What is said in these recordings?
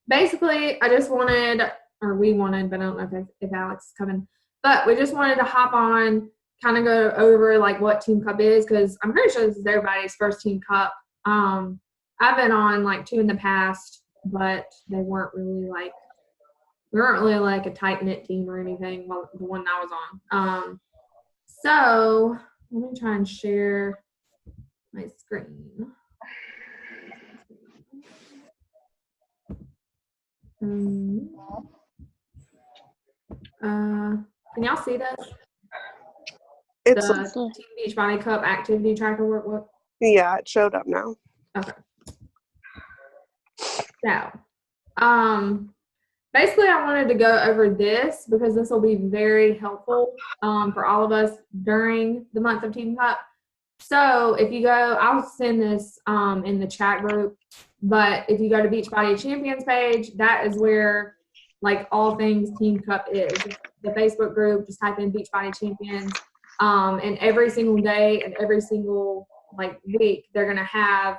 Basically, I just wanted, or we wanted, but I don't know if Alex is coming, but we just wanted to hop on, kind of go over like what Team Cup is, because I'm pretty sure this is everybody's first Team Cup. I've been on like 2 in the past, but they weren't really like, we weren't really like a tight knit team or anything. Well, the one I was on. So let me try and share my screen. Can y'all see this? It's The Team Beachbody Cup activity tracker workbook? Yeah, it showed up now. Okay. So, basically I wanted to go over this because this will be very helpful for all of us during the month of Team Cup. So if you go, I'll send this in the chat group, but if you go to Beachbody Champions page, that is where like all things Team Cup is. The Facebook group, just type in Beachbody Champions, and every single day and every single like week, they're gonna have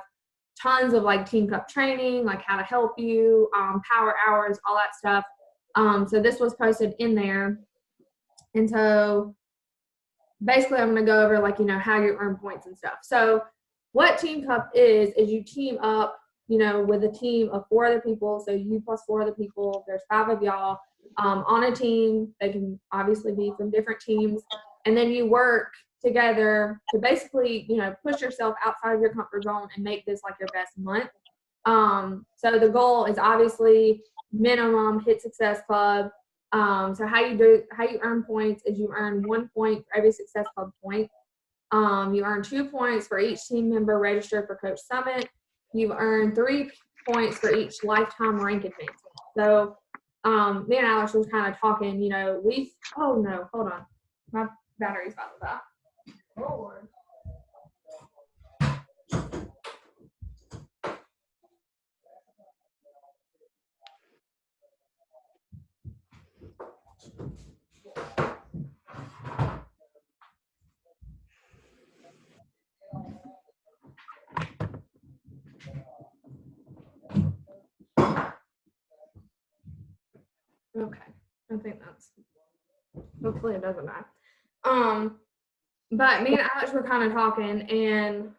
tons of like Team Cup training, like how to help you, power hours, all that stuff. So this was posted in there. And so basically I'm going to go over like, how you earn points and stuff. So what Team Cup is you team up, with a team of 4 other people. So you plus 4 other people, there's 5 of y'all on a team. They can obviously be from different teams. And then you work together to basically, push yourself outside of your comfort zone and make this like your best month. So the goal is obviously minimum hit Success Club. So how you earn points is you earn 1 point for every Success Club point. You earn 2 points for each team member registered for Coach Summit. You earn 3 points for each lifetime rank advancement. So me and Alex was kind of talking, oh no, hold on. My battery's about to die. Oh Lord. Okay, I think hopefully it doesn't matter. But me and Alex were kind of talking, and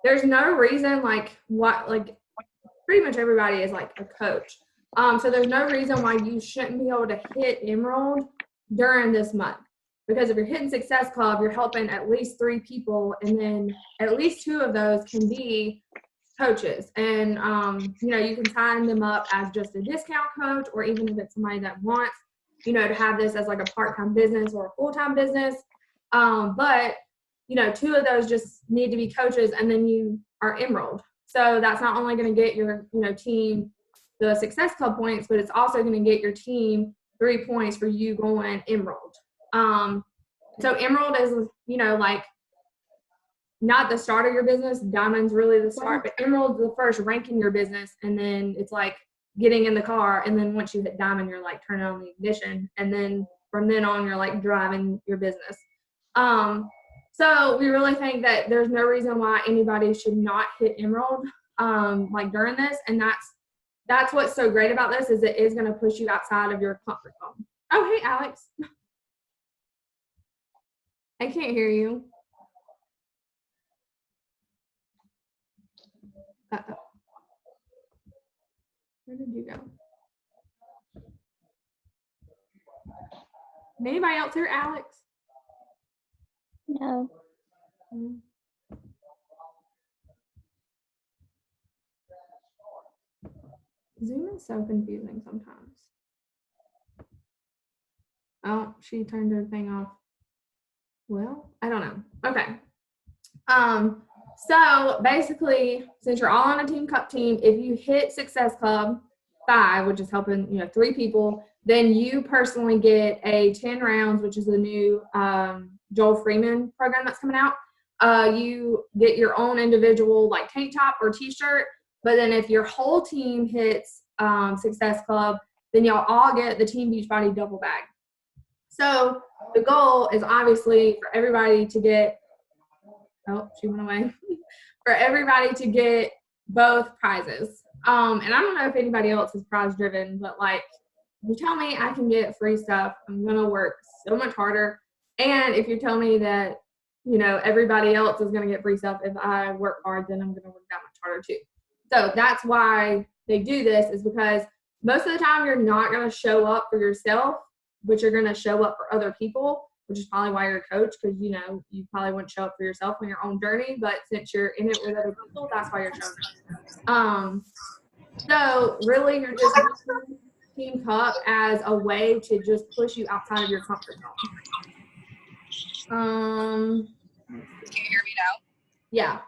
there's no reason pretty much everybody is like a coach. So there's no reason why you shouldn't be able to hit Emerald during this month. Because if you're hitting Success Club, you're helping at least 3 people, and then at least 2 of those can be coaches. And, you can sign them up as just a discount coach, or even if it's somebody that wants, to have this as like a part-time business or a full-time business. But, 2 of those just need to be coaches, and then you are Emerald. So that's not only going to get your, team the Success Club points, but it's also going to get your team 3 points for you going Emerald. So Emerald is, like not the start of your business. Diamond's really the start, but Emerald's the first rank in your business, and then it's like getting in the car, and then once you hit Diamond, you're like turning on the ignition, and then from then on, you're like driving your business. So we really think that there's no reason why anybody should not hit Emerald like during this, and that's what's so great about this is it is going to push you outside of your comfort zone. Oh, hey, Alex. I can't hear you. Uh-oh. Where did you go? Anybody else hear Alex? No. Zoom is so confusing sometimes. Oh, she turned her thing off. Well, I don't know. Okay. So basically, since you're all on a Team Cup team, if you hit Success Club 5, which is helping 3 people, then you personally get a 10 rounds, which is the new Joel Freeman program that's coming out. You get your own individual like tank top or t-shirt, but then if your whole team hits Success Club, then y'all all get the Team Beachbody double bag. So the goal is obviously for everybody to get, oh, she went away, for everybody to get both prizes. And I don't know if anybody else is prize driven, but like, if you tell me I can get free stuff, I'm gonna work so much harder. And if you tell me that, everybody else is gonna get free stuff if I work hard, then I'm gonna work that much harder too. So that's why they do this, is because most of the time you're not gonna show up for yourself, but you're gonna show up for other people, which is probably why you're a coach, because you probably wouldn't show up for yourself on your own journey, but since you're in it with other people, that's why you're showing up. So really you're just using Team Cup as a way to just push you outside of your comfort zone. Can you hear me now? Yeah.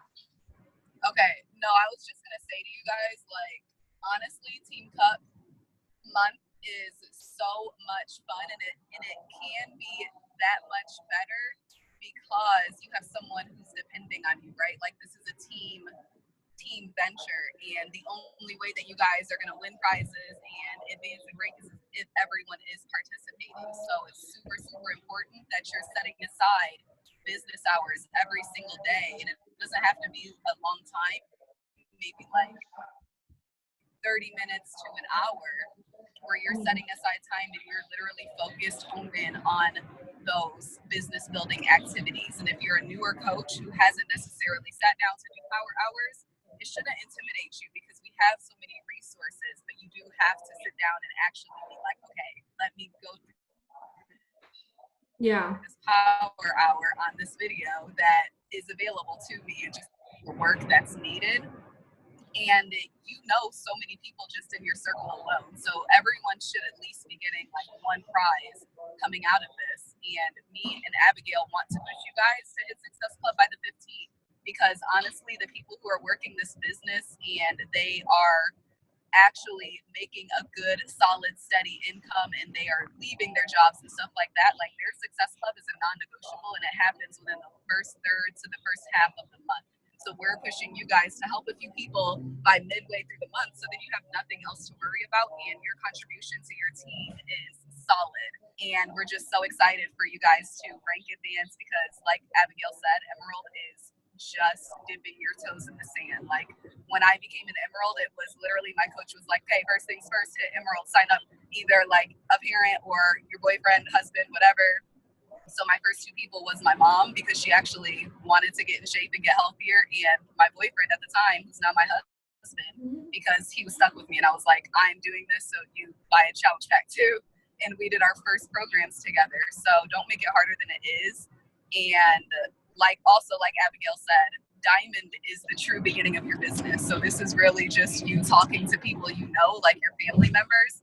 Okay. No, I was just gonna say to you guys, like, honestly, Team Cup month is so much fun, and it can be that much better because you have someone who's depending on you, right? Like, this is a team venture, and the only way that you guys are going to win prizes and advance the great is if everyone is participating. So it's super, super important that you're setting aside business hours every single day, and it doesn't have to be a long time, maybe like 30 minutes to an hour, where you're setting aside time and you're literally focused, honed in on those business building activities. And if you're a newer coach who hasn't necessarily sat down to do power hours, it shouldn't intimidate you, because we have so many resources, but you do have to sit down and actually be like, okay, let me go through this power hour on this video that is available to me, and just the work that's needed. And so many people just in your circle alone. So everyone should at least be getting like one prize coming out of this. And me and Abigail want to push you guys to hit Success Club by the 15th. Because honestly, the people who are working this business and they are actually making a good, solid, steady income, and they are leaving their jobs and stuff like that, like, their Success Club is a non-negotiable, and it happens within the first third to the first half of the month. So we're pushing you guys to help a few people by midway through the month, so that you have nothing else to worry about, and your contribution to your team is solid. And we're just so excited for you guys to rank advance, because like Abigail said, Emerald is just dipping your toes in the sand. Like, when I became an Emerald, it was literally, my coach was like, okay, first things first, hit Emerald, sign up either like a parent or your boyfriend, husband, whatever. So my first two people was my mom, because she actually wanted to get in shape and get healthier, and my boyfriend at the time, who's now my husband, because he was stuck with me, and I was like, I'm doing this, so you buy a challenge pack too. And we did our first programs together. So don't make it harder than it is. And like Abigail said, Diamond is the true beginning of your business. So this is really just you talking to people like your family members,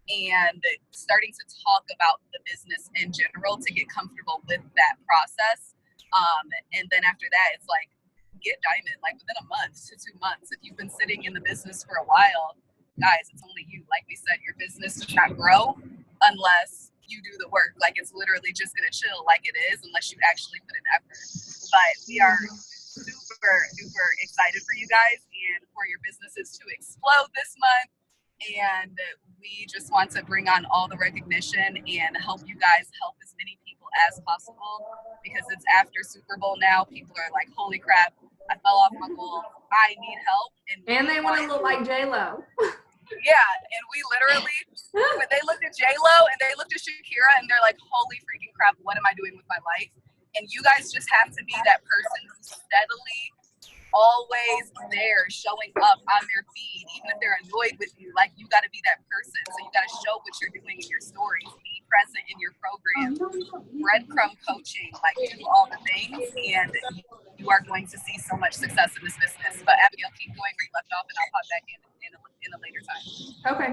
and starting to talk about the business in general to get comfortable with that process. And then after that, it's like, get Diamond like within a month to 2 months. If you've been sitting in the business for a while, guys, it's only you. Like we said, your business does not grow unless you do the work. Like, it's literally just going to chill like it is unless you actually put in effort. But we are super duper excited for you guys and for your businesses to explode this month. And we just want to bring on all the recognition and help you guys help as many people as possible, because it's after Super Bowl now. People are like, holy crap, I fell off my goal. I need help. And they want to look like J-Lo. Yeah, and we literally, when they looked at J-Lo and they looked at Shakira, and they're like, holy freaking crap, what am I doing with my life? And you guys just have to be that person who's steadily always there, showing up on their feed, even if they're annoyed with you. Like, you got to be that person. So you got to show what you're doing in your stories, be present in your program, breadcrumb coaching, like, do all the things, and you are going to see so much success in this business. But Abigail, keep going where you left off, and I'll pop back in a later time. Okay.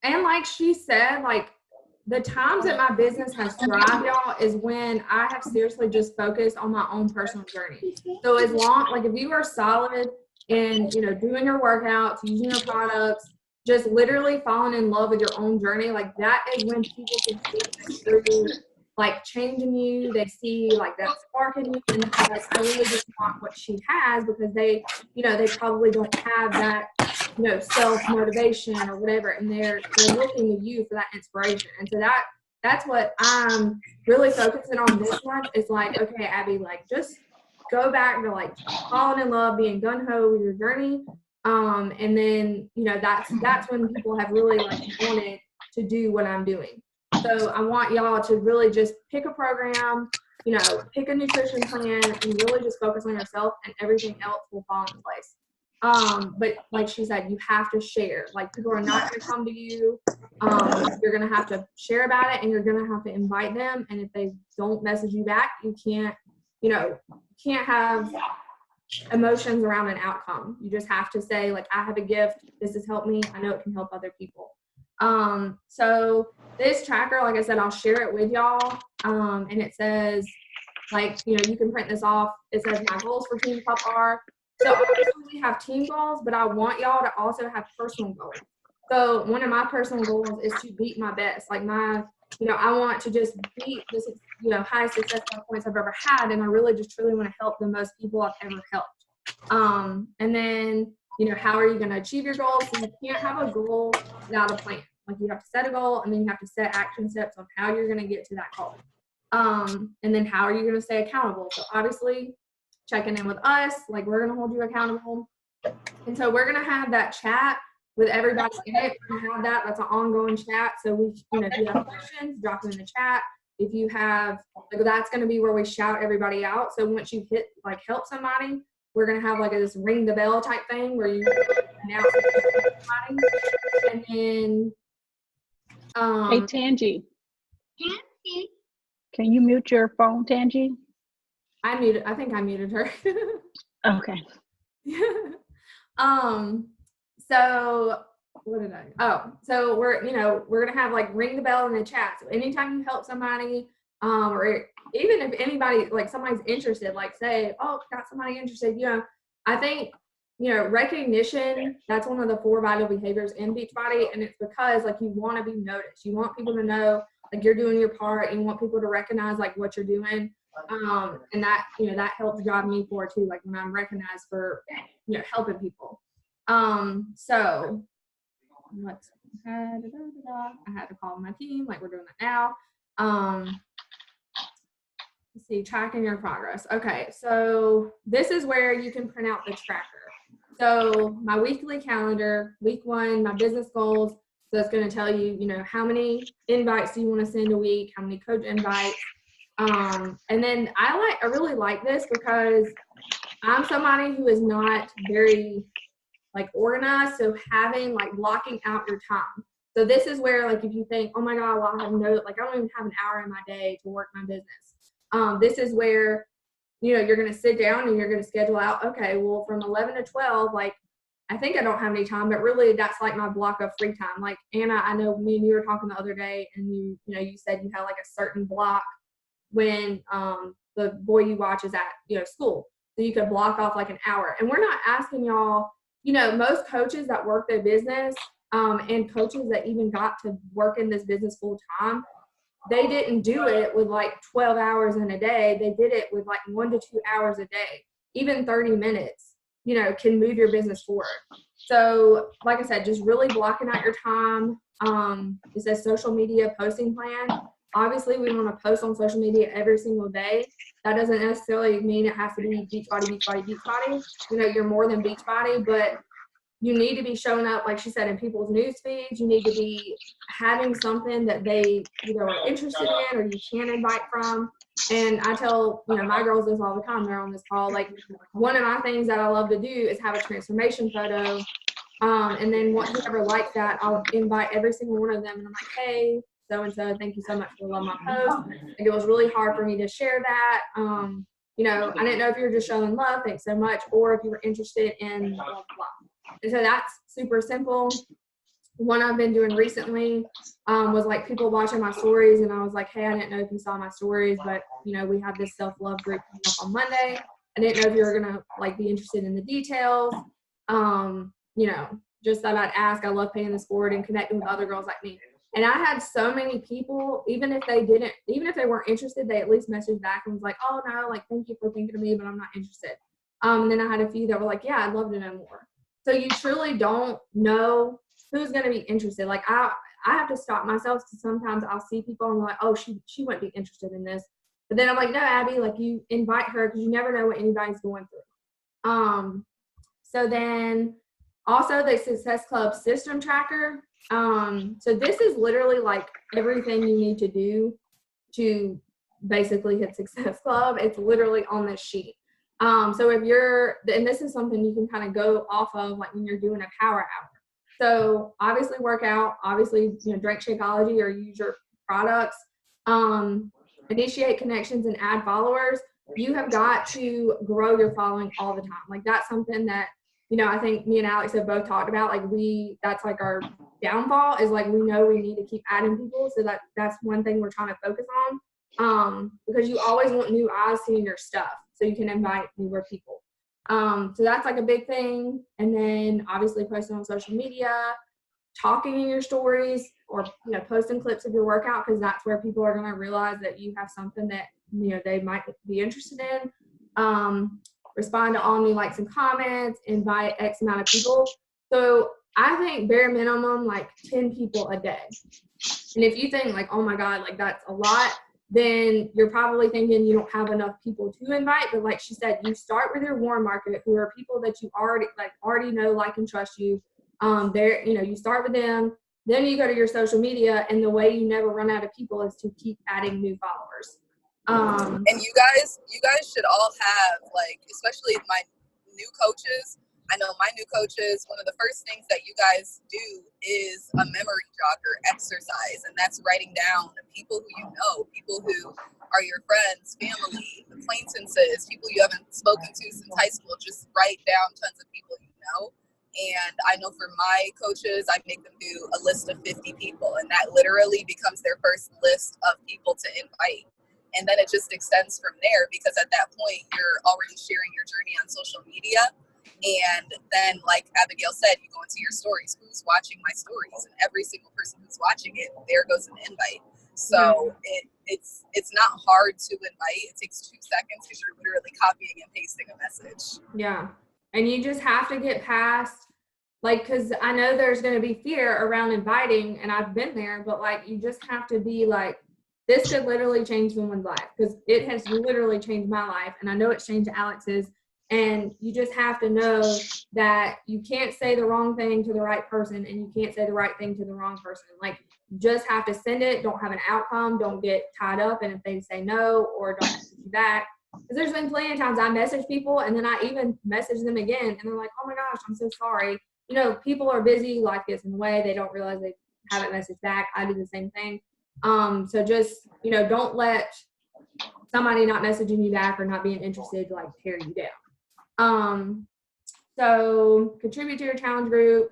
And like she said, like, the times that my business has thrived, y'all, is when I have seriously just focused on my own personal journey. So as long, like, if you are solid in, doing your workouts, using your products, just literally falling in love with your own journey, like, that is when people can see the true, like, change in you. They see, like, that spark in you, and they're like, I really just want what she has, because they, they probably don't have that, self-motivation or whatever, and they're looking to you for that inspiration. And so that's what I'm really focusing on this month. Is like, okay, Abby, like, just go back to like falling in love, being gung-ho with your journey. And then, you know, that's when people have really like wanted to do what I'm doing. So I want y'all to really just pick a program, you know, pick a nutrition plan and really just focus on yourself, and everything else will fall into place. But like she said, you have to share. Like, people are not going to come to you. You're going to have to share about it, and you're going to have to invite them. And if they don't message you back, you can't, you know, can't have emotions around an outcome. You just have to say, like, I have a gift. This has helped me. I know it can help other people. So this tracker, like I said, I'll share it with y'all. And it says, like, you know, you can print this off. It says my goals for Team Pup are. So obviously we have team goals, but I want y'all to also have personal goals. So one of my personal goals is to beat my best. Like, my, you know, I want to just beat this, you know, highest success points I've ever had. And I really just truly want to help the most people I've ever helped. And then, you know, how are you going to achieve your goals? So you can't have a goal without a plan. Like, you have to set a goal, and then you have to set action steps on how you're going to get to that goal. And then how are you going to stay accountable? So obviously checking in with us, like, we're going to hold you accountable. And so we're going to have that chat with everybody in it. We're going to have that. That's an ongoing chat. So we, you know, if you have questions, drop them in the chat. If you have, like, that's going to be where we shout everybody out. So once you hit, like, help somebody, we're going to have like this ring the bell type thing where you announce somebody. And then, Hey, Tangi. Can you mute your phone, Tangi? I think I muted her. Okay. So what did so we're, you know, we're going to have like ring the bell in the chat. So anytime you help somebody, or even if anybody, like, somebody's interested, like, say, oh, got somebody interested, you know, I think, you know, recognition, that's one of the 4 vital behaviors in Beachbody. And it's because, like, you want to be noticed. You want people to know, like, you're doing your part, and you want people to recognize, like, what you're doing. And that, you know, that helps drive me forward too, like, when I'm recognized for, you know, helping people. So let's, I had to call my team, like, we're doing that now. Let's see, tracking your progress. Okay, so this is where you can print out the tracker. So my weekly calendar, week 1, my business goals. So it's going to tell you, you know, how many invites do you want to send a week, how many coach invites. And then I really like this because I'm somebody who is not very, like, organized. So having, like, blocking out your time. So this is where, like, if you think, oh my God, well, I have no, like, I don't even have an hour in my day to work my business. This is where, you know, you're going to sit down and you're going to schedule out, okay, well, from 11 to 12, like, I think I don't have any time, but really that's like my block of free time. Like, Anna, I know me and you were talking the other day, and you know, you said you had like a certain block when the boy you watch is at, you know, school. So you could block off like an hour. And we're not asking y'all, you know, most coaches that work their business, and coaches that even got to work in this business full time, they didn't do it with like 12 hours in a day. They did it with like 1 to 2 hours a day. Even 30 minutes, you know, can move your business forward. So like I said, just really blocking out your time. It says social media posting plan. Obviously, we want to post on social media every single day. That doesn't necessarily mean it has to be Beachbody, Beachbody, Beachbody. You know, you're more than Beachbody, but you need to be showing up, like she said, in people's news feeds. You need to be having something that they either are interested in or you can invite from. And I tell, you know, my girls this all the time. They're on this call. Like, one of my things that I love to do is have a transformation photo. And then whoever likes that, I'll invite every single one of them. And I'm like, hey, so-and-so, thank you so much for loving my post. Like, it was really hard for me to share that. You know, I didn't know if you were just showing love, thanks so much, or if you were interested in blah, blah, blah. And so that's super simple. One I've been doing recently was like people watching my stories, and I was like, hey, I didn't know if you saw my stories, but, you know, we have this self-love group coming up on Monday. I didn't know if you were going to, like, be interested in the details. You know, just thought I'd ask. I love paying this forward and connecting with other girls like me. And I had so many people, even if they weren't interested, they at least messaged back and was like, oh no, like, thank you for thinking of me, but I'm not interested. And then I had a few that were like, yeah, I'd love to know more. So you truly don't know who's going to be interested. Like, I have to stop myself, because sometimes I'll see people and I'm like, oh, she wouldn't be interested in this. But then I'm like, no, Abby, like you invite her because you never know what anybody's going through. So then also the Success Club system tracker. So this is literally like everything you need to do to basically hit Success Club. It's literally on this sheet. So if you're, and this is something you can kind of go off of like when you're doing a power hour. So obviously work out, obviously, drink Shakeology or use your products, initiate connections and add followers. You have got to grow your following all the time. Like that's something that, I think me and Alex have both talked about. Like that's like our downfall is like, we know we need to keep adding people. So that's one thing we're trying to focus on. Because you always want new eyes seeing your stuff so you can invite newer people. So that's like a big thing. And then obviously posting on social media, talking in your stories, or posting clips of your workout, because that's where people are going to realize that you have something that they might be interested in. Respond to all new likes and comments, invite X amount of people. So I think bare minimum like 10 people a day. And if you think like, oh my God, like that's a lot, then you're probably thinking you don't have enough people to invite. But like she said, you start with your warm market, who are people that you already know, like, and trust you. You start with them, then you go to your social media, and the way you never run out of people is to keep adding new followers. And you guys should all have, like, especially my new coaches. I know my new coaches, one of the first things that you guys do is a memory jogger exercise, and that's writing down people who you know, people who are your friends, family, acquaintances, people you haven't spoken to since high school. Just write down tons of people you know. And I know for my coaches, I make them do a list of 50 people, and that literally becomes their first list of people to invite. And then it just extends from there, because at that point, you're already sharing your journey on social media. And then, like Abigail said, you go into your stories. Who's watching my stories? And every single person who's watching it, there goes an invite. So it's not hard to invite. It takes 2 seconds because you're literally copying and pasting a message. Yeah. And you just have to get past, like, because I know there's going to be fear around inviting, and I've been there, but like, you just have to be like, this could literally change someone's life, because it has literally changed my life. And I know it's changed Alex's. And you just have to know that you can't say the wrong thing to the right person, and you can't say the right thing to the wrong person. Like, you just have to send it. Don't have an outcome. Don't get tied up. And if they say no or don't message you back, because there's been plenty of times I message people and then I even message them again, and they're like, oh my gosh, I'm so sorry. People are busy. Life gets in the way. They don't realize they haven't messaged back. I do the same thing. So just, don't let somebody not messaging you back or not being interested like tear you down. So contribute to your challenge group,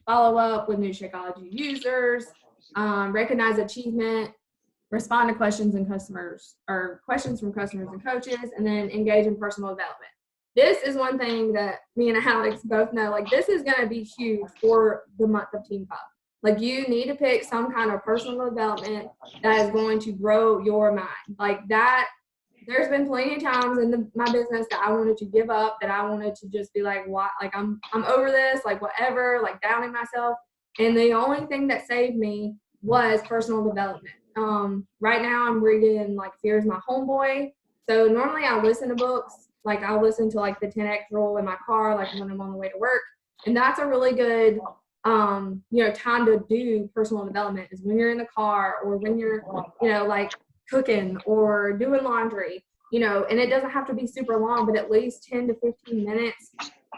follow up with new Shakeology users, recognize achievement, respond to questions from customers and coaches, and then engage in personal development. This is one thing that me and Alex both know, like, this is going to be huge for the month of Team Cup. Like, you need to pick some kind of personal development that is going to grow your mind. Like that, there's been plenty of times in my business that I wanted to give up, that I wanted to just be like, what? Like, I'm over this, like, whatever, like doubting myself. And the only thing that saved me was personal development. Right now I'm reading like Fear is My Homeboy. So normally I listen to books, like I'll listen to like the 10X rule in my car, like when I'm on the way to work. And that's a really good, time to do personal development, is when you're in the car, or when you're, like cooking or doing laundry, and it doesn't have to be super long, but at least 10 to 15 minutes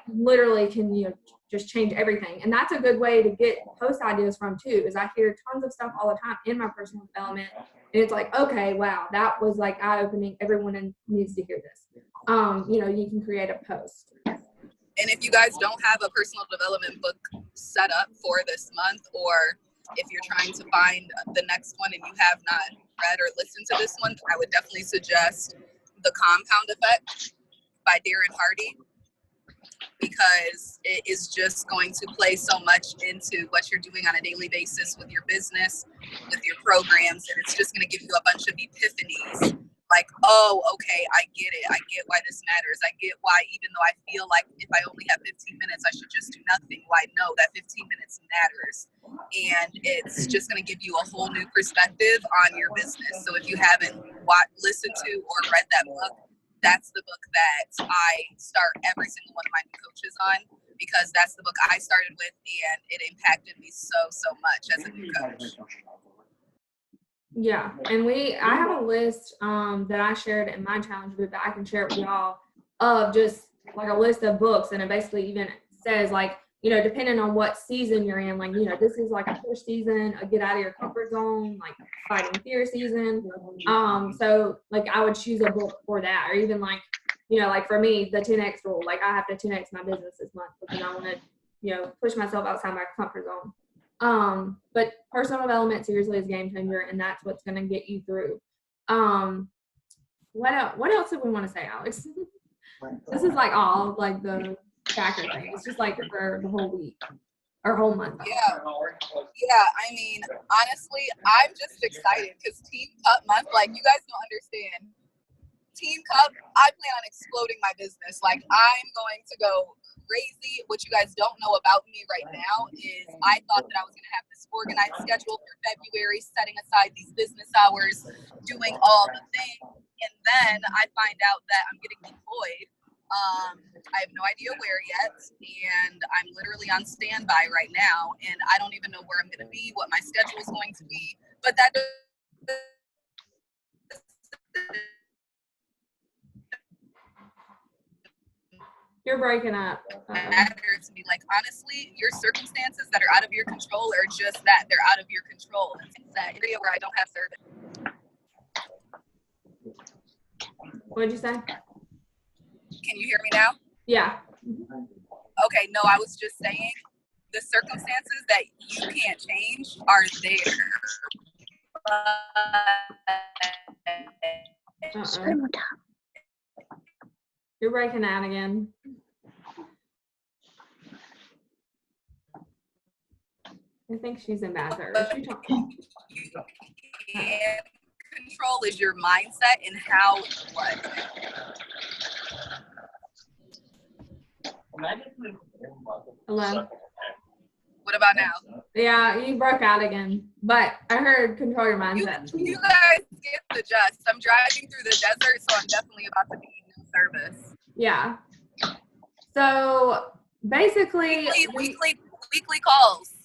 literally can, just change everything. And that's a good way to get post ideas from too, is I hear tons of stuff all the time in my personal development. And it's like, okay, wow, that was like eye-opening. Everyone needs to hear this. You can create a post. And if you guys don't have a personal development book set up for this month, or if you're trying to find the next one and you have not read or listened to this one, I would definitely suggest The Compound Effect by Darren Hardy, because it is just going to play so much into what you're doing on a daily basis with your business, with your programs, and it's just going to give you a bunch of epiphanies. Like, oh, okay, I get it. I get why this matters. I get why, even though I feel like if I only have 15 minutes, I should just do nothing. Why, no, that 15 minutes matters. And it's just going to give you a whole new perspective on your business. So if you haven't listened to or read that book, that's the book that I start every single one of my new coaches on, because that's the book I started with and it impacted me so much as a new coach. Yeah, and I have a list that I shared in my challenge group that I can share with y'all of just like a list of books, and it basically even says like, you know, depending on what season you're in, like, you know, this is like a push season, a get out of your comfort zone, like fighting fear season. So like I would choose a book for that, or even like, you know, like for me, the 10X rule, like I have to 10X my business this month because I want to, you know, push myself outside my comfort zone. But personal development seriously is game changer, and that's what's going to get you through. What else did we want to say, Alex? This is like all like the tracker thing. It's just like for the whole week or whole month. Yeah. I mean, honestly, I'm just excited because Team Cup month, like you guys don't understand. Team Cup, I plan on exploding my business. Like I'm going to go crazy. What you guys don't know about me right now is I thought that I was going to have this organized schedule for February, setting aside these business hours, doing all the things. And then I find out that I'm getting deployed. I have no idea where yet, and I'm literally on standby right now, and I don't even know where I'm going to be, what my schedule is going to be, but that You're breaking up. matter to me. Like, honestly, your circumstances that are out of your control are just that. They're out of your control. It's that area where I don't have service. What'd you say? Can you hear me now? Yeah. Okay, no, I was just saying the circumstances that you can't change are there. You're breaking out again. I think she's in bad service. You can control is your mindset and how what. Hello? What about now? Yeah, you broke out again. But I heard control your mindset. You guys get the gist. I'm driving through the desert, so I'm definitely about to be in service. Yeah. So basically weekly calls.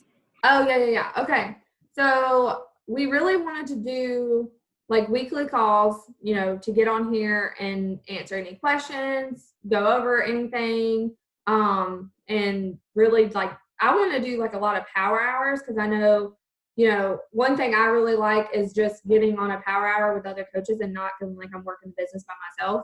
Oh, yeah. Okay. So we really wanted to do like weekly calls, you know, to get on here and answer any questions, go over anything, and really like I want to do like a lot of power hours because I know, you know, one thing I really like is just getting on a power hour with other coaches and not feeling like I'm working the business by myself.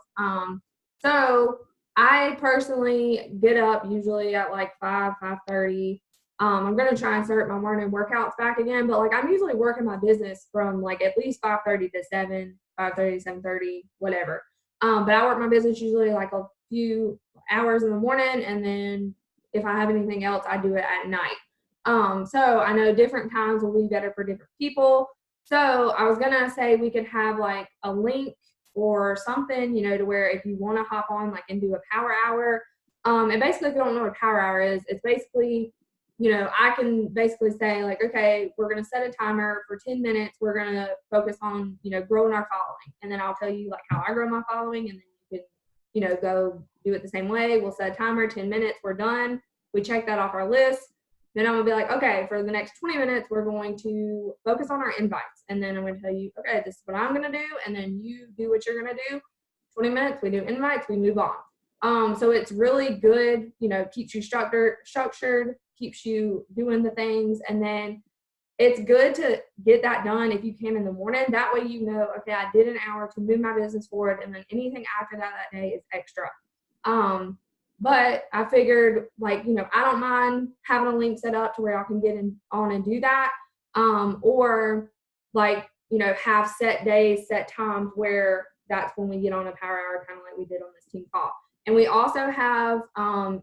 So I personally get up usually at like 5:30. I'm going to try and start my morning workouts back again, but like I'm usually working my business from like at least 5:30 to 7, 5:30, 7:30, whatever. But I work my business usually like a few hours in the morning, and then if I have anything else, I do it at night. So I know different times will be better for different people. So I was going to say we could have like a link or something, you know, to where if you want to hop on like and do a power hour, and basically if you don't know what a power hour is, it's basically, you know, I can basically say like, okay, we're going to set a timer for 10 minutes. We're going to focus on, you know, growing our following. And then I'll tell you like how I grow my following, and then you can, you know, go do it the same way. We'll set a timer, 10 minutes, we're done. We check that off our list. Then I'm going to be like, okay, for the next 20 minutes, we're going to focus on our invites. And then I'm going to tell you, okay, this is what I'm going to do. And then you do what you're going to do. 20 minutes, we do invites, we move on. So it's really good, you know, keeps you structured, keeps you doing the things. And then it's good to get that done if you can in the morning. That way, you know, okay, I did an hour to move my business forward. And then anything after that day is extra. But I figured, like, you know, I don't mind having a link set up to where I can get on and do that. Or, like, you know, have set days, set times where that's when we get on a power hour, kind of like we did on this team call. And we also have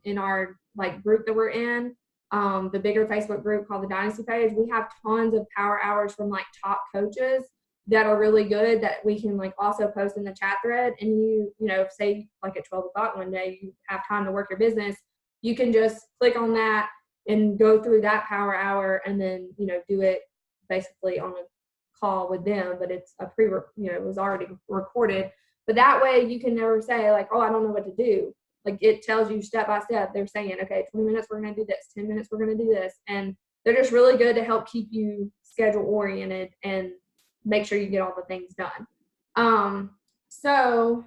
in our, like, group that we're in, the bigger Facebook group called the Dynasty Page, we have tons of power hours from, like, top coaches that are really good that we can like also post in the chat thread. And you know, say like at 12 o'clock one day, you have time to work your business, you can just click on that and go through that power hour and then, you know, do it basically on a call with them, but it's a it was already recorded. But that way you can never say like, oh, I don't know what to do. Like it tells you step by step. They're saying, okay, 20 minutes, we're going to do this. 10 minutes, we're going to do this. And they're just really good to help keep you schedule oriented and make sure you get all the things done. So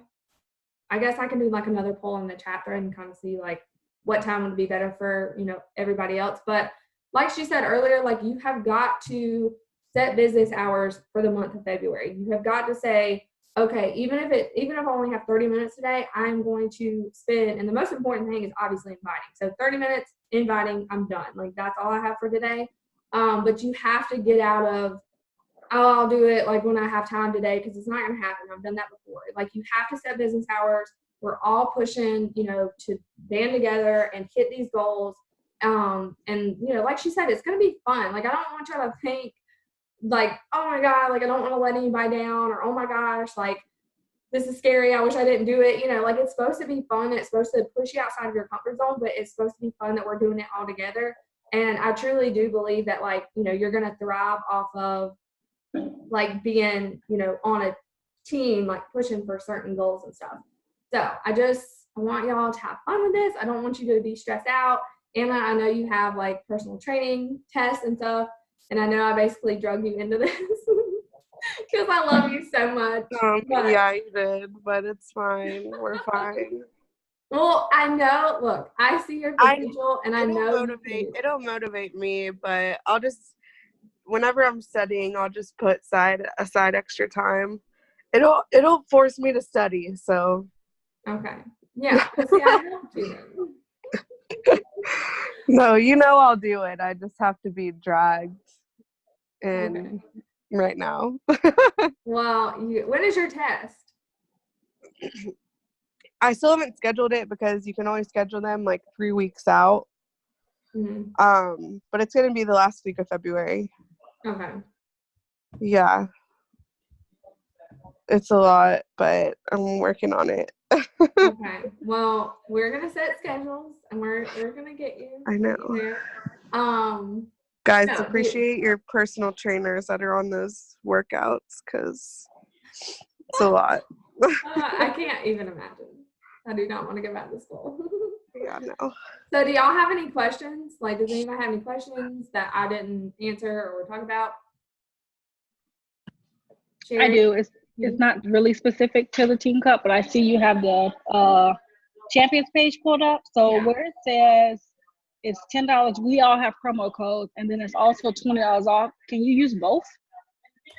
I guess I can do like another poll in the chat thread and kind of see like what time would be better for, everybody else. But like she said earlier, like you have got to set business hours for the month of February. You have got to say, okay, even if I only have 30 minutes today, I'm going to spend, and the most important thing is obviously inviting. So 30 minutes inviting, I'm done. Like that's all I have for today. But you have to get out of, oh, I'll do it like when I have time today, because it's not going to happen. I've done that before. Like you have to set business hours. We're all pushing, to band together and hit these goals. And like she said, it's going to be fun. Like I don't want y'all to think like, oh my God, like I don't want to let anybody down, or oh my gosh, like this is scary, I wish I didn't do it. Like it's supposed to be fun. It's supposed to push you outside of your comfort zone, but it's supposed to be fun that we're doing it all together. And I truly do believe that like, you're going to thrive off of like being, on a team, like pushing for certain goals and stuff. So I want y'all to have fun with this. I don't want you to be stressed out. Anna, I know you have like personal training tests and stuff. And I know I basically drug you into this because I love you so much. Yeah, you did, but it's fine. We're fine. Well, I know. Look, I see your potential, and I know it'll motivate me. But I'll just, whenever I'm studying, I'll just put aside extra time. It'll force me to study. So. Okay. Yeah. See, I helped you. No, I'll do it. I just have to be dragged in right now. Well, when is your test? I still haven't scheduled it because you can only schedule them like 3 weeks out. Mm-hmm. But it's going to be the last week of February. Okay. Yeah. It's a lot, but I'm working on it. Okay. Well, we're going to set schedules and we're going to get you. I know. There. Guys, appreciate your personal trainers that are on those workouts because it's a lot. I can't even imagine. I do not want to go back to school. Yeah, no. So do y'all have any questions? Like, does anybody have any questions that I didn't answer or talk about? Sherry? I do. It's not really specific to the Team Cup, but I see you have the Champions page pulled up. So where it says it's $10, we all have promo codes, and then it's also $20 off. Can you use both?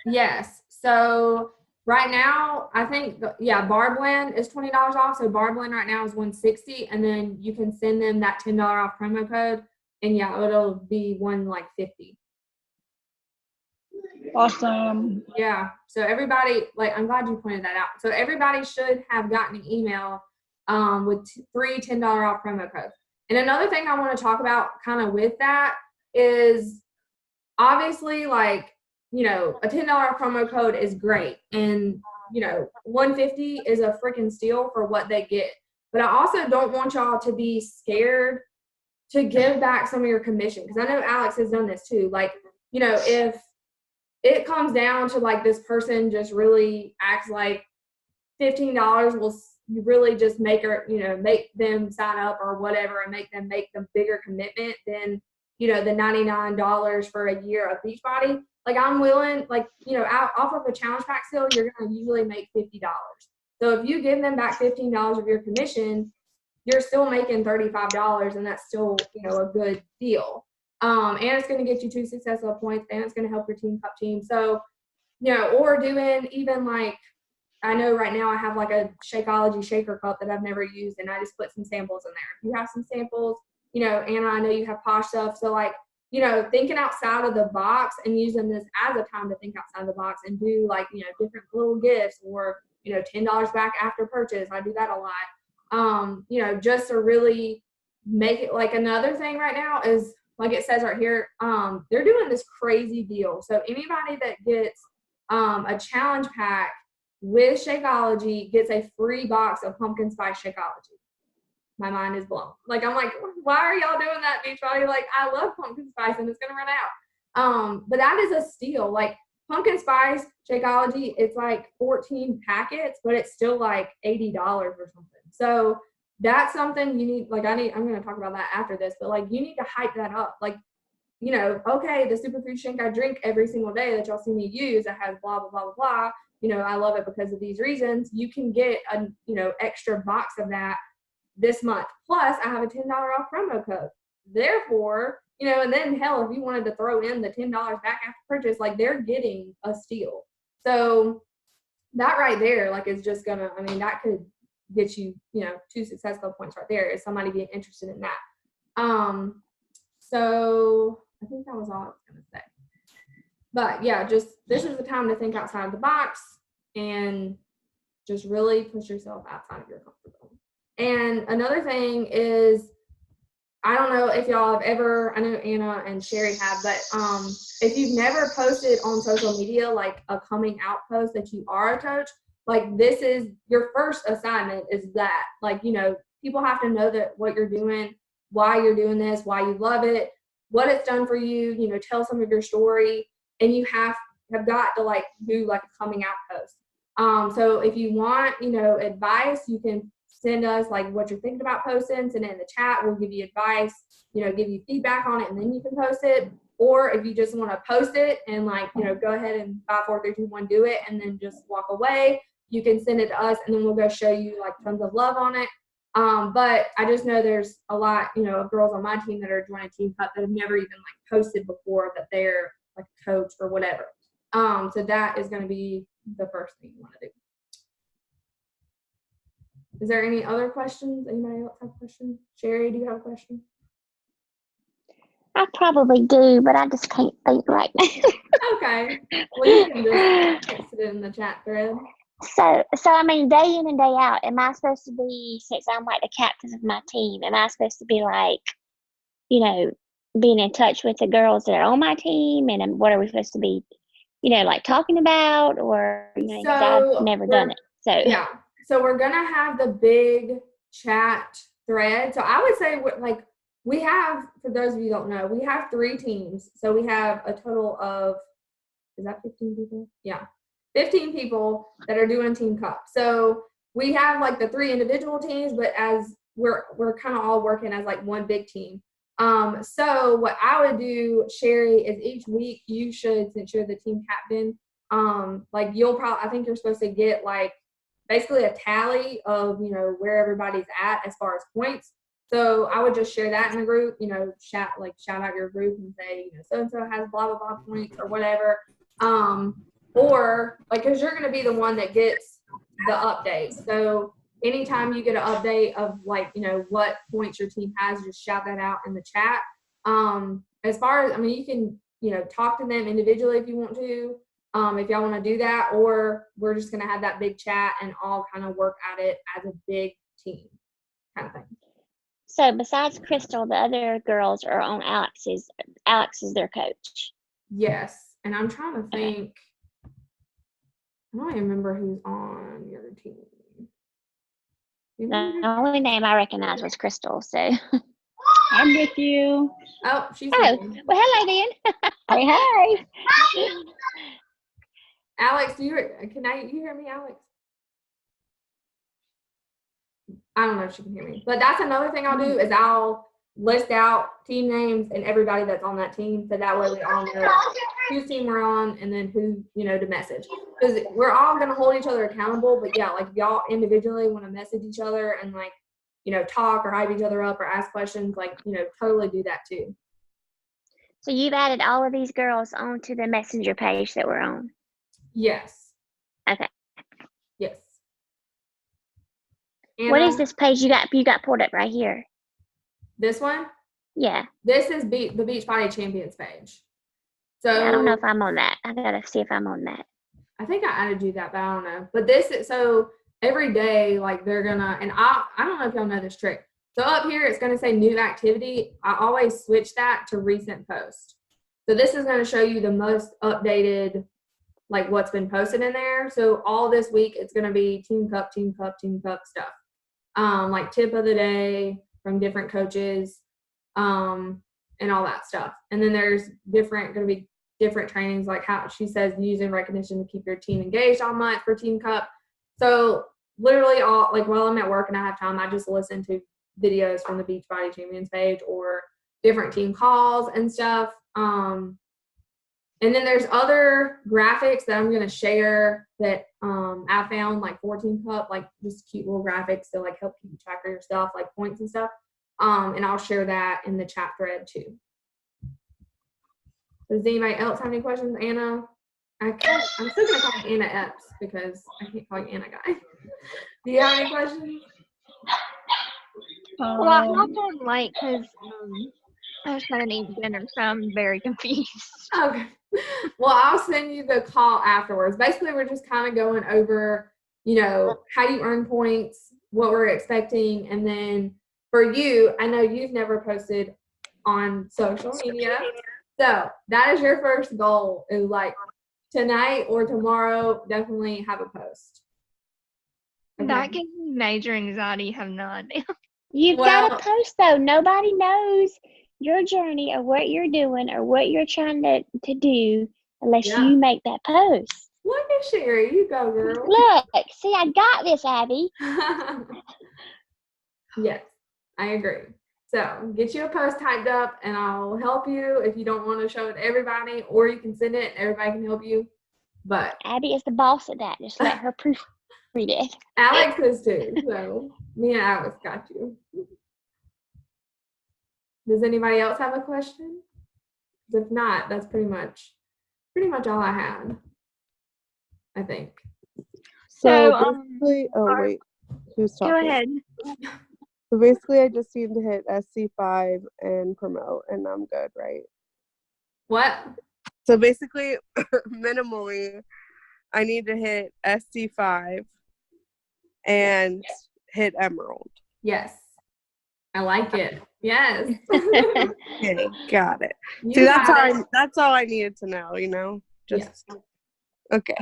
Yes. So right now, I think, BarBlend is $20 off. So BarBlend right now is $160, and then you can send them that $10 off promo code, and it'll be $150. Awesome. Yeah. So everybody, I'm glad you pointed that out. So everybody should have gotten an email with 3 $10 off promo codes. And another thing I want to talk about kind of with that is obviously a $10 promo code is great. And, $150 is a freaking steal for what they get. But I also don't want y'all to be scared to give back some of your commission. Because I know Alex has done this too. If it comes down to this person just really acts like $15 will really just make them sign up or whatever and make them make the bigger commitment than, the $99 for a year of Beachbody. I'm willing, off of a challenge pack sale, you're going to usually make $50. So if you give them back $15 of your commission, you're still making $35, and that's still, a good deal. And it's going to get you 2 successful points, and it's going to help your Team Cup team. So, or doing even I know right now I have a Shakeology shaker cup that I've never used, and I just put some samples in there. If you have some samples, Anna, I know you have Posh stuff. So thinking outside of the box and using this as a time to think outside the box and do different little gifts or, $10 back after purchase. I do that a lot. Just to really make it another thing right now is, it says right here, they're doing this crazy deal. So anybody that gets a challenge pack with Shakeology gets a free box of pumpkin spice Shakeology. My mind is blown. I'm like, why are y'all doing that, Beachbody? I love pumpkin spice and it's gonna run out. But that is a steal. pumpkin spice Shakeology, it's like 14 packets, but it's still like $80 or something. So that's something you need. Like I'm going to talk about that after this, but like you need to hype that up. Like, you know, okay, the superfood shake I drink every single day that y'all see me use, that has blah, blah, blah, blah, blah. You know, I love it because of these reasons. You can get a, you know, extra box of that this month. Plus I have a $10 off promo code. Therefore, you know, and then hell, if you wanted to throw in the $10 back after purchase, like they're getting a steal. So that right there, like is just gonna, I mean, that could get you, you know, 2 success club points right there, is somebody being interested in that. So I think that was all I was gonna say. But yeah, just this is the time to think outside of the box and just really push yourself outside of your comfort zone. And another thing is, I don't know if y'all have ever, I know Anna and Sherry have, but if you've never posted on social media like a coming out post that you are a coach, like this is your first assignment, is that, like, you know, people have to know that what you're doing, why you're doing this, why you love it, what it's done for you, you know, tell some of your story, and you have got to like do like a coming out post. So if you want, you know, advice, you can send us like what you're thinking about posting, send it in the chat. We'll give you advice, you know, give you feedback on it, and then you can post it. Or if you just want to post it and like, you know, go ahead and 5, 4, 3, 2, 1, do it, and then just walk away, you can send it to us, and then we'll go show you like tons of love on it. But I just know there's a lot, you know, of girls on my team that are joining Team Cup that have never even like posted before that they're like a coach or whatever. So that is going to be the first thing you want to do. Is there any other questions? Anybody else have a question? Sherry, do you have a question? I probably do, but I just can't think right now. Okay. Well, you can just text it in the chat thread. So I mean, day in and day out, am I supposed to be, since I'm like the captain of my team, am I supposed to be like, you know, being in touch with the girls that are on my team, and what are we supposed to be, you know, like talking about, or, you know, 'cause I've never done it. So yeah. So we're going to have the big chat thread. So I would say like we have, for those of you who don't know, we have 3 teams. So we have a total of, is that 15 people? Yeah. 15 people that are doing Team Cup. So we have like the 3 individual teams, but as we're kind of all working as like one big team. So what I would do, Sherry, is each week you should, since you're the team captain, like you'll probably, I think you're supposed to get like basically a tally of, you know, where everybody's at as far as points. So I would just share that in the group, you know, shout out your group and say, you know, so-and-so has blah, blah, blah points or whatever. Or like, cause you're going to be the one that gets the updates. So anytime you get an update of like, you know, what points your team has, just shout that out in the chat. As far as, I mean, you can, you know, talk to them individually if you want to, if y'all want to do that, or we're just going to have that big chat and all kind of work at it as a big team kind of thing. So besides Crystal, the other girls are on Alex's. Alex is their coach. Yes. And I'm trying to think. I don't even remember who's on your team. The only name I recognized was Crystal. So I'm with you. Oh, she's well, hello then. Hey. Alex, you hear me, Alex? I don't know if she can hear me, but that's another thing I'll do is I'll list out team names and everybody that's on that team, so that way we all know whose team we're on and then who, you know, to message, because we're all going to hold each other accountable. But yeah, like if y'all individually want to message each other and like, you know, talk or hype each other up or ask questions, like, you know, totally do that too. So you've added all of these girls onto the messenger page that we're on? Yes. Okay. Yes. What is this page you got pulled up right here? This one? Yeah. This is the Beachbody Champions page. So yeah, I don't know if I'm on that. I gotta see if I'm on that. I think I added you that, but I don't know. But this is, so every day, like they're gonna, and I don't know if y'all know this trick. So up here, it's gonna say new activity. I always switch that to recent post. So this is gonna show you the most updated, like what's been posted in there. So all this week, it's gonna be Team Cup stuff. Like tip of the day from different coaches, and all that stuff. And then there's gonna be different trainings, like how she says using recognition to keep your team engaged all month for Team Cup. So literally all, like while I'm at work and I have time, I just listen to videos from the Beachbody Champions page or different team calls and stuff. And then there's other graphics that I'm going to share that I found, like for Team Cup, like just cute little graphics to like help keep track of your stuff, like points and stuff. And I'll share that in the chat thread too. Does anybody else have any questions? Anna? I'm still going to call you Anna Epps because I can't call you Anna Guy. Do you have any questions? Well, I hopped on late because I was trying to eat dinner, so I'm very confused. Okay. Well, I'll send you the call afterwards. Basically, we're just kind of going over, you know, how you earn points, what we're expecting, and then for you, I know you've never posted on social media. So that is your first goal, is like tonight or tomorrow, definitely have a post. Okay. That gives me major anxiety. You have no idea. You've Well- got to post, though. Nobody knows your journey or what you're doing or what you're trying to do unless Yeah. you make that post. Look at Sherry. You go, girl. Look, see, I got this, Abby. Yes, I agree. So get you a post typed up and I'll help you if you don't want to show it to everybody, or you can send it and everybody can help you. But Abby is the boss at that. Just let her proofread it. Alex is too. So me and Alex got you. Does anybody else have a question? If not, that's pretty much all I had, I think. So So, basically, wait, who's talking? Go ahead. So basically, I just need to hit SC5 and promote, and I'm good, right? What? So basically, minimally, I need to hit SC5 and hit Emerald. Yes. I like it. Yes. Okay, got it. You See, that's got all. it. That's all I needed to know. You know, just Yes. okay.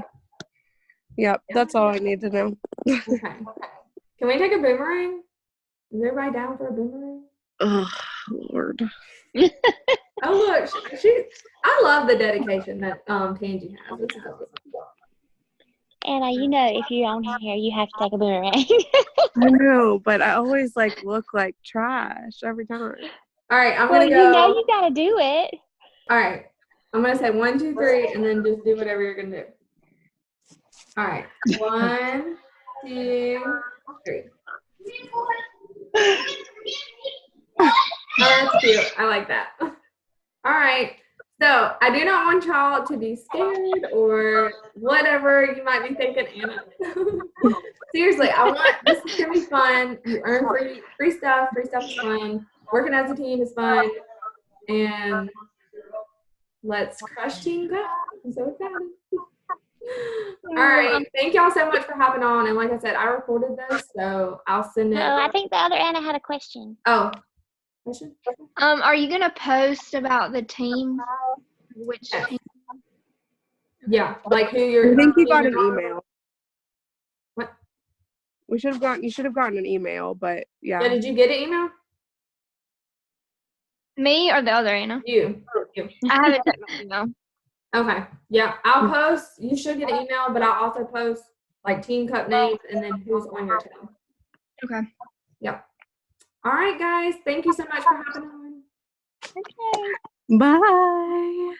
Yep, that's all I need to know. Okay. Can we take a boomerang? Is everybody down for a boomerang? Oh Lord. Oh look, I love the dedication that Tangi has. This is awesome. Anna, you know, if you're on here, you have to take a boomerang. I know, but I always like look like trash every time. All right, I'm Well, gonna you go. know you got to do it. All right, I'm gonna say 1, 2, 3, and then just do whatever you're gonna do. All right, 1, 2, 3. Oh, that's cute. I like that. All right. So I do not want y'all to be scared or whatever you might be thinking, Anna. Seriously, this is gonna be fun. You earn free stuff. Free stuff is fun. Working as a team is fun. And let's crush Team Cup. I'm so excited. All right. Thank y'all so much for hopping on. And like I said, I recorded this, so I'll send it. No, I think the other Anna had a question. Oh. Question? Are you gonna post about the team? Which Yes. team? Yeah, like who you're. I think you got an email. What? You should have gotten an email, but Yeah, yeah. did you get an email? Me or the other Anna? You. I haven't checked my email. Okay. Yeah, I'll post. You should get an email, but I'll also post like Team Cup names and then who's on your team. Okay. Yep. All right, guys. Thank you so much for hopping on. Okay. Bye.